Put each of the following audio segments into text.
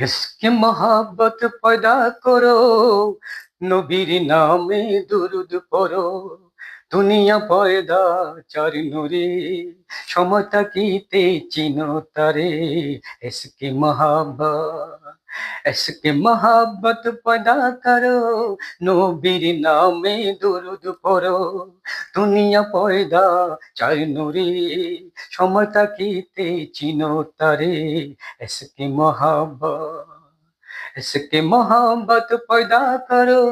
ইশকে মোহাব্বত পয়দা করো, নবীর নামে দুরুদ পড়ো। দুনিয়া পয়দা চার নূরে, সময় থাকিতে চিনো তারে। ইশকে মোহাব্বত, ইশকে মোহাব্বত পয়দা করো, নবীর নামে দুরুদ পড়ো। দুনিয়া পয়দা চার নূরে, সময় থাকিতে চিনো তারে। ইশকে মোহাব্বত, ইশকে মোহাব্বত পয়দা করো,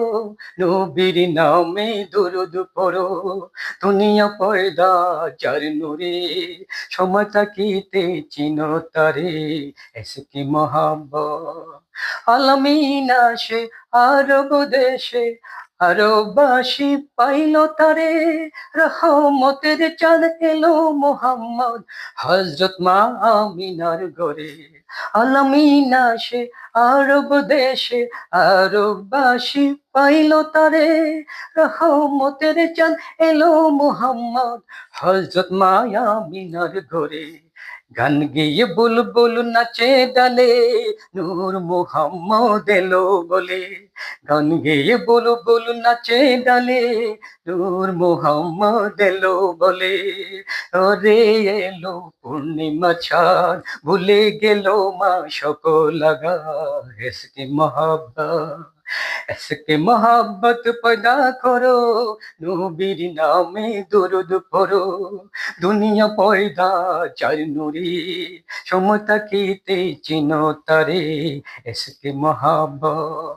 নবীর নামে দুরুদ পড়ো। দুনিয়া পয়দা যার নূরে, সময় থাকিতে চিনো তারে। ইশকে মোহাব্বত আলামিন আসে আরব দেশে, আরববাসী পাইল তারে। রহমতের চাঁদ এলো মোহাম্মদ, হযরত মা আমিনার ঘরে। আলামিন আসে আরব দেশে, আরববাসী পাইল তারে। রহমতের চাঁদ এলো মোহাম্মদ, হযরত মা আমিনার ঘরে। গান গেয়ে বুলবুল নাচে ডালে, নূর মোহাম্মদ এলো বলে। গান গেয়ে বুলবুল নাচে ডালে, নূর মোহাম্মদ এলো বলে। ওরে এলো পূর্ণিমা চাঁদ, ভুলে গেল মা সকল আগার। ইশকে মোহাব্বত, ইশকে মোহাব্বত পয়দা করো, নবীর নামে দুরুদ পড়ো। দুনিয়া পয়দা চার নূরে, সময় থাকিতে চিনো তারে। ইশকে মোহাব্বত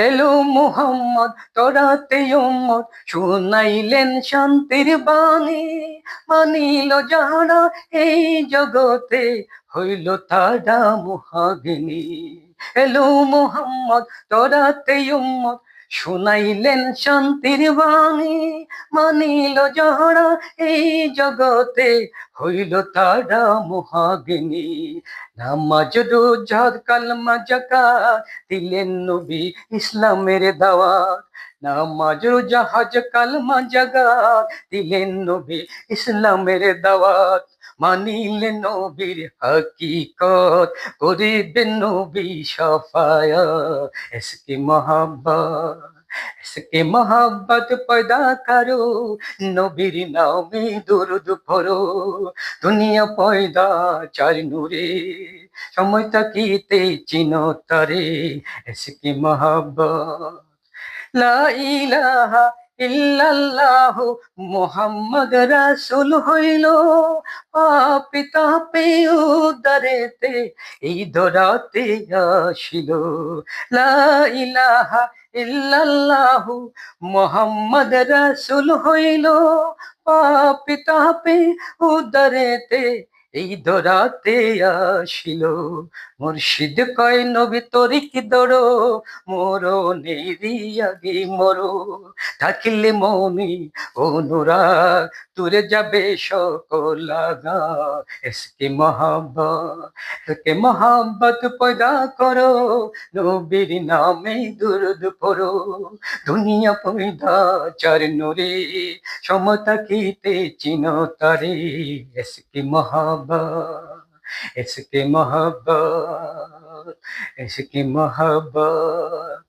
এলো মুহাম্মদ, তরাতে উম্মত শুনাইলেন শান্তির বাণী। মানিল যাহারা এই জগতে, হইল তারা মুহাগিনী। এলো মুহাম্মদ, তরাতে উম্মত শুনাইলেন শান্তির বাণী। মানিল যাহারা এই জগতে, হইল তারা মুহাগিনী। নামাজ রোজা কালমা যাকাত, দিলেন নবী ইসলামের দাওয়াত। নামাজ রোজা হজ কালমা যাকাত, দিলেন নবী ইসলামের দাওয়াত। মানিলেন নবীর হাকিকত, করিবেন নবী শাফায়াত। ইশকে মোহাব্বত, ইশকে মোহাব্বত পয়দা করো, নবীর নামে দুরুদ পড়ো। দুনিয়া পয়দা চার নূরে, সময় থাকিতে চিনো তারে। ইশকে মোহাব্বত লা ইলাহা ইল্লাল্লাহু মুহাম্মদ রাসূল হইল, পাপী তাপে উদ্ধারেতে এই ধরাতে আসিল। লা ইলাহা ইল্লাল্লাহু মুহাম্মদ রাসূল হইল, পাপী তাপে উদ্ধারেতে এই ধরাতে আসিল। মুর্শিদ কয় নবী তরিক ধরো, মরণেরই আগে মরো। থাকিলে মনে অনুরাগ, দূরে যাবে সকল আগা। ইশকে মোহাব্বত, ইশকে মোহাব্বত পয়দা করো, নবীর নামে দুরুদ পড়ো। দুনিয়া পয়দা চার নূরে, সময় থাকিতে চিনো তারে। ইশকে মোহাব্বত, ইশকে মোহাব্বত, ইশকে মোহাব্বত।